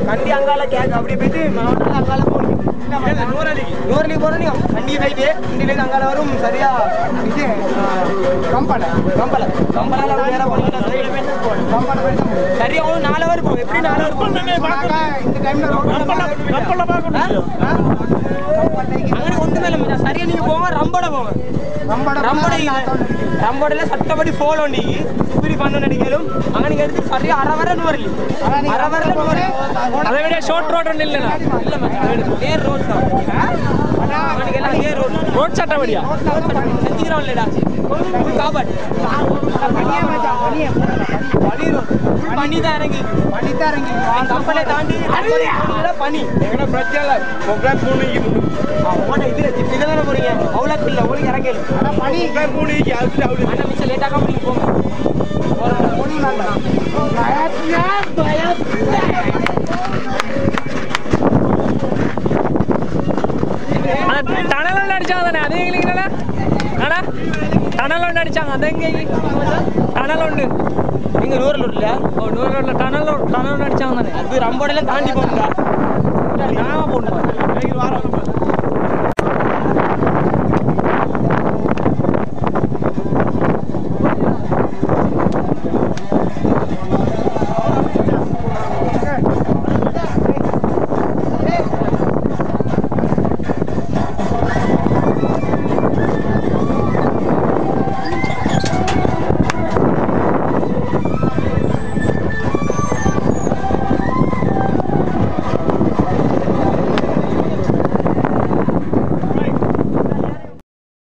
கண்டி அங்கால கேக் அப்படி போயிட்டு மாவட்டத்தில் அங்கால போகணும் நூறு போறோம் கண்டி போயிட்டு கண்டியிலேருந்து அங்கால வரும் சரியா இது கம்பளை நேரம் போனீங்கன்னா சரியா 4 ஹவர் போகும் எப்படி 4 ஹவர் போகும் இந்த டைம்ல அங்கே ஒன்றுமே இல்லை சரியா நீங்க போங்க ரம்பட போங்க ரம்படல சட்டப்படி போலோண்டி சுப்பிரி பண்ண நடிக்கலும் அங்கே நீங்க எடுத்து சரியா அரை வரல அதை விட ஷார்ட் ரோட் ஒன்றும் இல்லைண்ணா இல்லை நேர் ரோட் தான் அவனுக்கு எல்லாம் நேர் ரோட் சட்டப்படியா செஞ்சுக்கிறோம் இல்லைடா காபட் பனி தான் இறங்கி கப்பலை தாண்டி பனி எங்கன்னா பிரச்சனை இல்லை ப்ரோக்ராம் பூனைக்கு இதுல தானே போறீங்க அவ்வளோ இல்லை உங்களுக்கு இறங்கல ஆனால் பனி பூனைக்கு ஆனால் மிச்சம் லேட்டாக முடிங்க போங்க டனல் அடிச்சாங்க தானே அது எங்களுக்கு அண்ணா டனல் ஒன்று அடிச்சாங்க அது எங்கே டனல் ஒன்று இங்கே நூறுல நூறுல டனல் அடிச்சாங்க தானே அது ரம்போடெல்லாம் தாண்டி போகணுங்களா நாங்கள் போகணும்